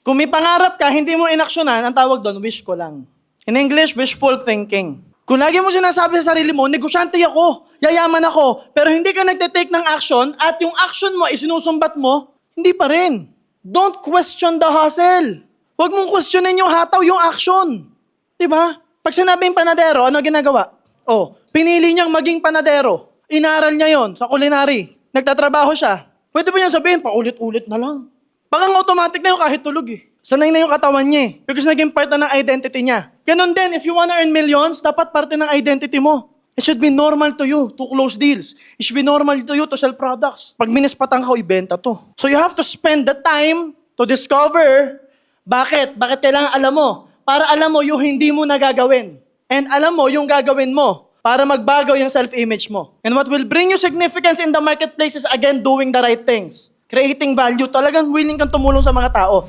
Kung may pangarap ka, hindi mo inaksyonan, ang tawag doon, wish ko lang. In English, wishful thinking. Kung lagi mo sinasabi sa sarili mo, negosyante ako, yayaman ako, pero hindi ka nagte-take ng action at yung action mo isinusumbat mo, hindi pa rin. Don't question the hustle. Huwag mong questionin yung hataw, yung action. Diba? Pag sinabing panadero, ano ginagawa? Oh, pinili niyang maging panadero. Inaral niya yon sa culinary. Nagtatrabaho siya. Pwede ba niya sabihin, paulit-ulit na lang. Baka automatic na yun kahit tulog eh. Sanay na yung katawan niya eh. Because naging part na ng identity niya. Ganon din, if you wanna earn millions, dapat parte ng identity mo. It should be normal to you to close deals. It should be normal to you to sell products. Pag minispatan ka, ibenta to. So you have to spend the time to discover bakit kailangan alam mo. Para alam mo yung hindi mo nagagawin. And alam mo yung gagawin mo para magbago yung self-image mo. And what will bring you significance in the marketplace is again doing the right things. Creating value. Talagang willing kang tumulong sa mga tao.